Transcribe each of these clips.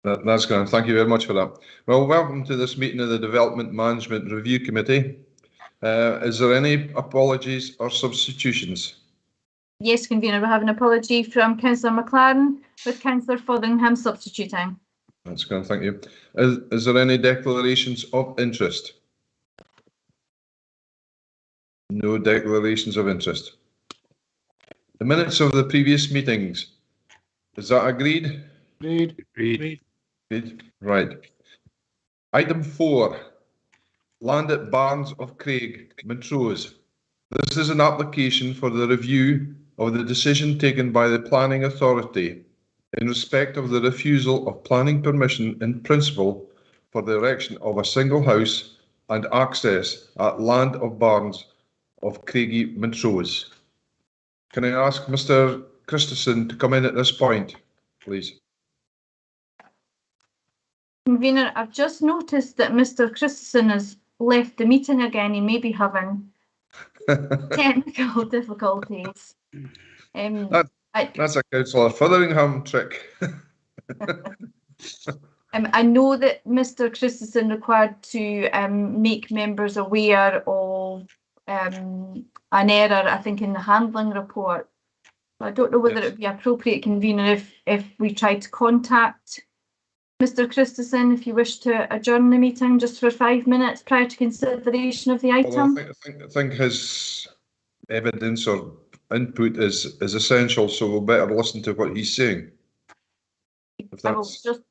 That's grand. Thank you very much for that. Well, welcome to this meeting of the Development Management Review Committee. Is there any apologies or substitutions? Yes, Convener, we have an apology from Councillor McLaren, with Councillor Fotheringham substituting. That's grand. Thank you. Is there any declarations of interest? No declarations of interest. The minutes of the previous meetings. Is that agreed? Agreed. Right. Item 4. Land at Barns of Craig, Montrose. This is an application for the review of the decision taken by the Planning Authority in respect of the refusal of planning permission in principle for the erection of a single house and access at Land of Barns of Craigie, Montrose. Can I ask Mr. Christensen to come in at this point, please? Convener, I've just noticed that Mr. Christensen has left the meeting again. He may be having technical difficulties. That's a Councillor Fotheringham trick. I know that Mr. Christensen required to make members aware of an error, I think, in the handling report. I don't know whether it would be appropriate, Convener, if we tried to contact Mr. Christensen, if you wish to adjourn the meeting just for 5 minutes prior to consideration of the item. Well, I think his evidence or input is essential, so we'll better listen to what he's saying. If I will that's just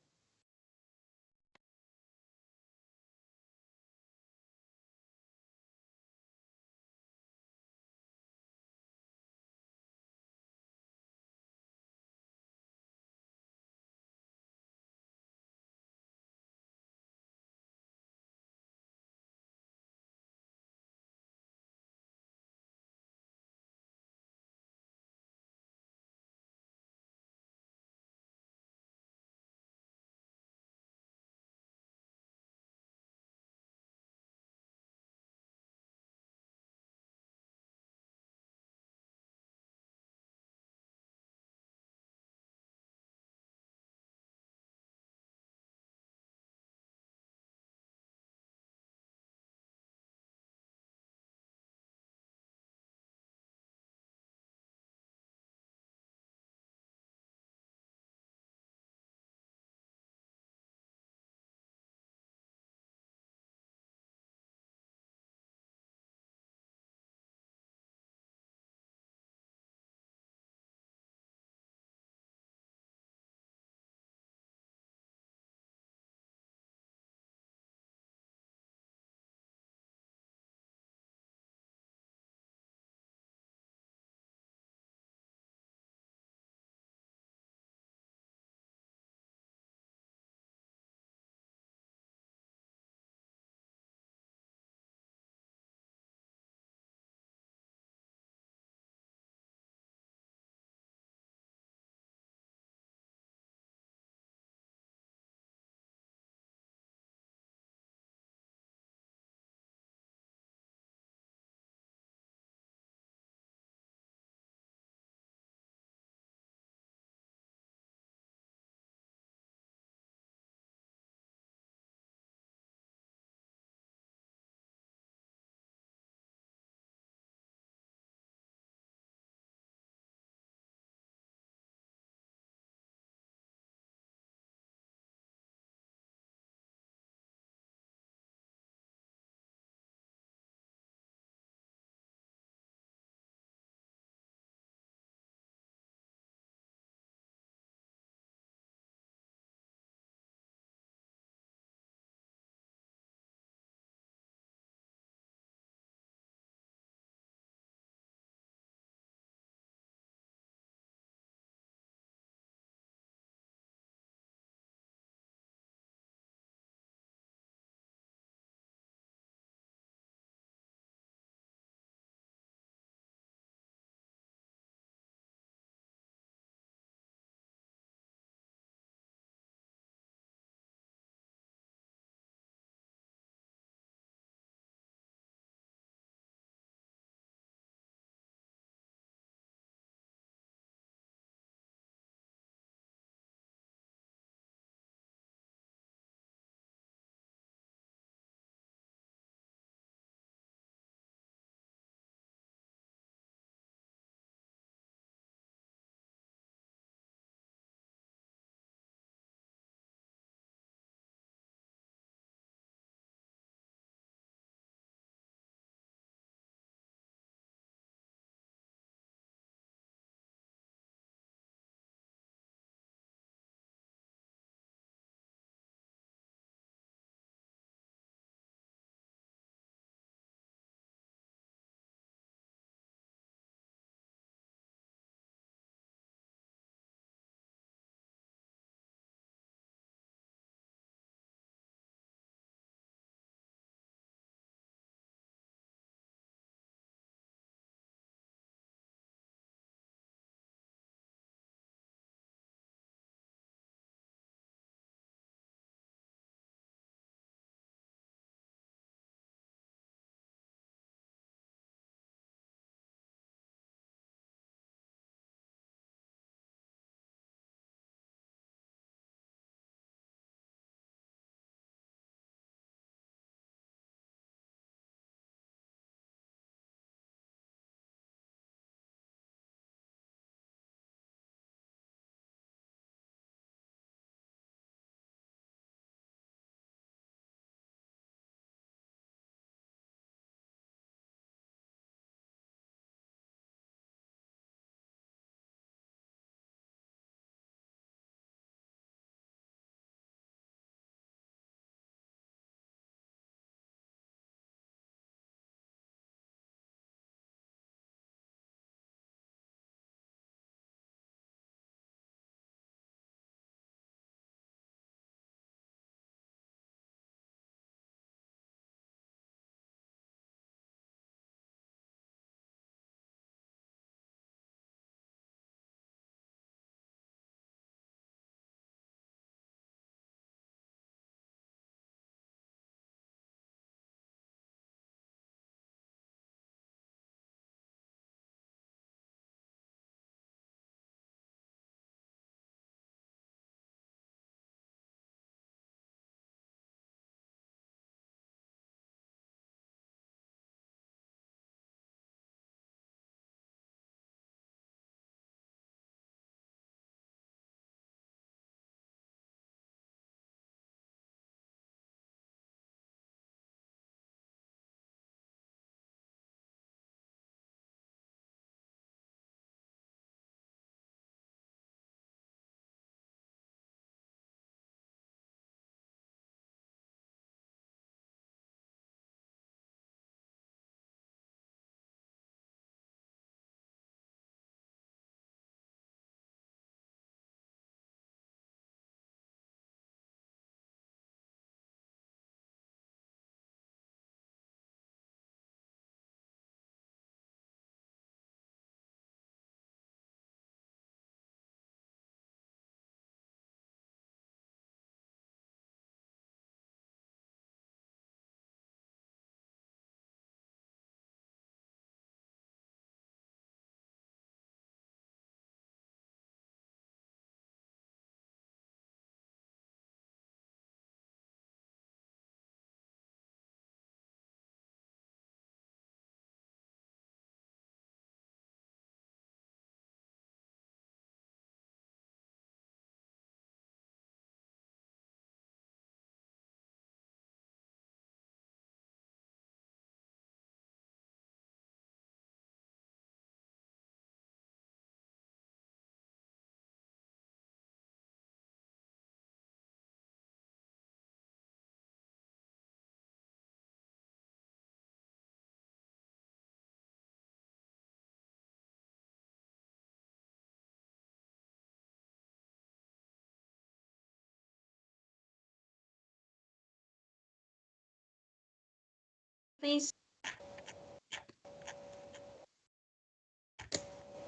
please.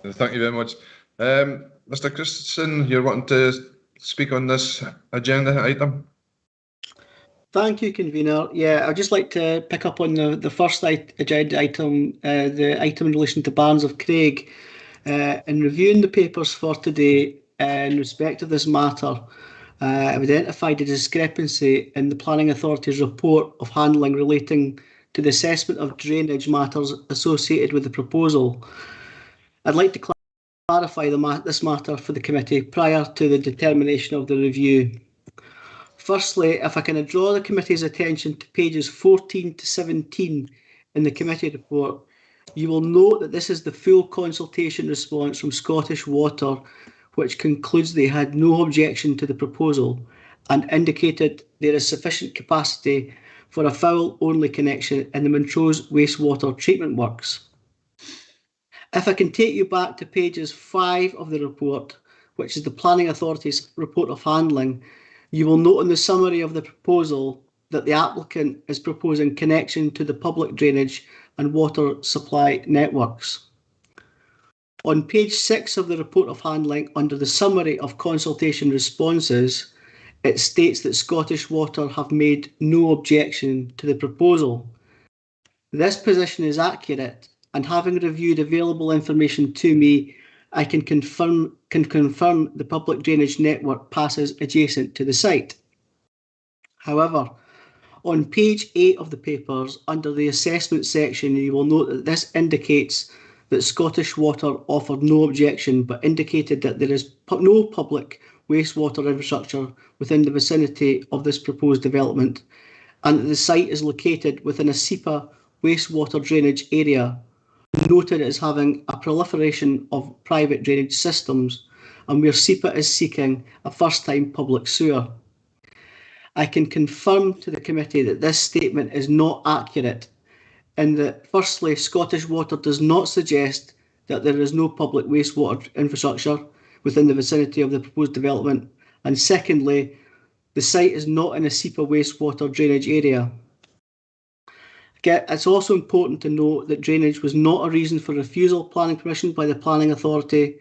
Thank you very much. Mr. Christensen, you're wanting to speak on this agenda item? Thank you, Convener. Yeah, I'd just like to pick up on the first agenda item, the item in relation to Barns of Craig. In reviewing the papers for today, in respect of this matter, I've identified a discrepancy in the Planning Authority's report of handling relating to the assessment of drainage matters associated with the proposal. I'd like to clarify this matter for the committee prior to the determination of the review. Firstly, if I can draw the committee's attention to pages 14 to 17 in the committee report, you will note that this is the full consultation response from Scottish Water, which concludes they had no objection to the proposal and indicated there is sufficient capacity for a foul-only connection in the Montrose wastewater treatment works. If I can take you back to pages 5 of the report, which is the Planning Authority's report of handling, you will note in the summary of the proposal that the applicant is proposing connection to the public drainage and water supply networks. On page 6 of the report of handling, under the summary of consultation responses, it states that Scottish Water have made no objection to the proposal. This position is accurate, and having reviewed available information to me, I can confirm the public drainage network passes adjacent to the site. However, on page 8 of the papers, under the assessment section, you will note that this indicates that Scottish Water offered no objection, but indicated that there is no public wastewater infrastructure within the vicinity of this proposed development, and that the site is located within a SEPA wastewater drainage area, noted as having a proliferation of private drainage systems, and where SEPA is seeking a first-time public sewer. I can confirm to the committee that this statement is not accurate, in that firstly, Scottish Water does not suggest that there is no public wastewater infrastructure within the vicinity of the proposed development, and secondly, the site is not in a SEPA wastewater drainage area. It's also important to note that drainage was not a reason for refusal of planning permission by the Planning Authority,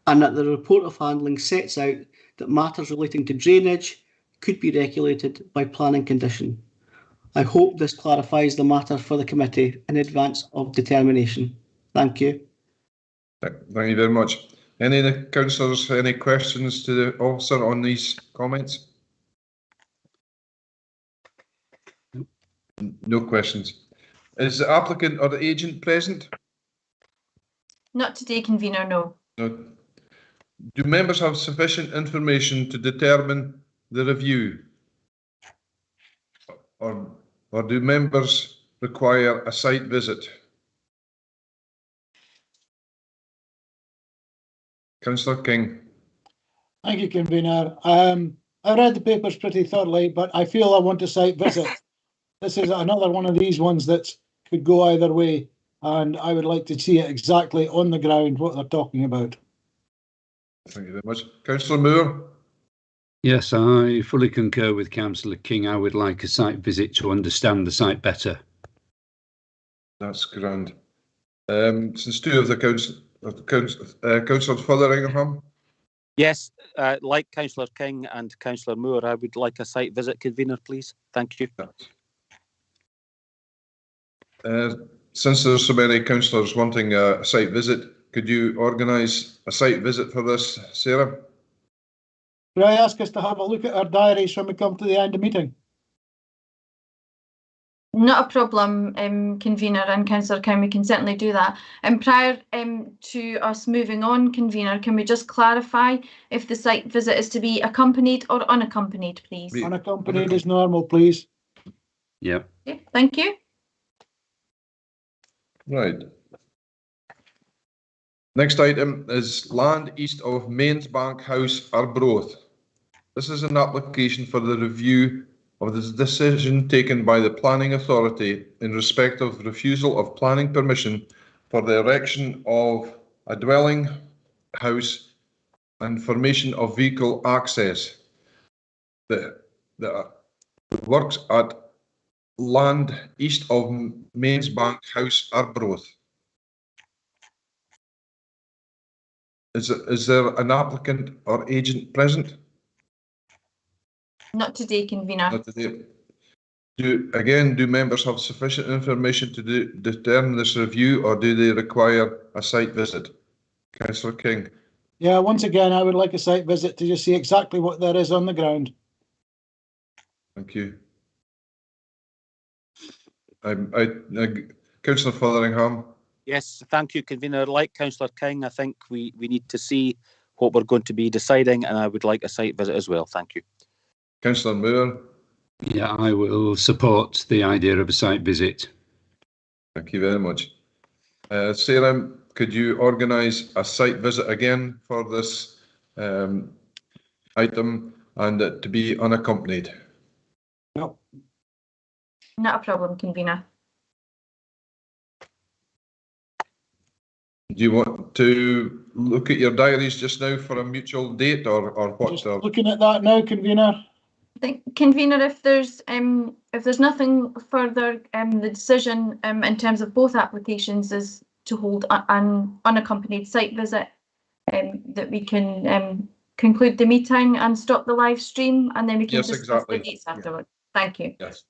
and that the report of handling sets out that matters relating to drainage could be regulated by planning condition. I hope this clarifies the matter for the committee in advance of determination. Thank you. Thank you very much. Any of the councillors, any questions to the officer on these comments? No questions. Is the applicant or the agent present? Not today, Convener, no. No. Do members have sufficient information to determine the review? Or do members require a site visit? Councillor King. Thank you, Convener. I read the papers pretty thoroughly, but I feel I want a site visit. This is another one of these ones that could go either way, and I would like to see it exactly on the ground what they're talking about. Thank you very much. Councillor Moore? Yes, I fully concur with Councillor King. I would like a site visit to understand the site better. That's grand. Since two of the councillors Fotheringham? Yes, like Councillor King and Councillor Moore, I would like a site visit, Convener, please. Thank you. Since there's so many councillors wanting a site visit, could you organise a site visit for this, Sarah? Could I ask us to have a look at our diaries when we come to the end of the meeting? Not a problem, Convener and Councillor King, we can certainly do that. And prior to us moving on, Convener, can we just clarify if the site visit is to be accompanied or unaccompanied, please? Unaccompanied is normal, please. Yeah. Okay, thank you. Right. Next item is land east of Mainsbank House, Arbroath. This is an application for the review of the decision taken by the Planning Authority in respect of refusal of planning permission for the erection of a dwelling house and formation of vehicle access. The works at land east of Mains Bank House, Arbroath. Is there an applicant or agent present? Not today, convener. Not today. Do members have sufficient information to determine this review, or do they require a site visit? Councillor King. Yeah, once again, I would like a site visit to just see exactly what there is on the ground. Thank you. Councillor Fotheringham. Yes, thank you, convener. Like Councillor King, I think we need to see what we're going to be deciding, and I would like a site visit as well. Thank you. Councillor Moore. Yeah, I will support the idea of a site visit. Thank you very much. Sarah, could you organise a site visit again for this item, and to be unaccompanied? No. Not a problem, convener. Do you want to look at your diaries just now for a mutual date, or what? Just looking at that now, convener. I think, convener, if there's nothing further, the decision in terms of both applications is to hold an unaccompanied site visit, that we can conclude the meeting and stop the live stream, and then we can Yes, discuss exactly. the dates afterwards. Thank you. Yes.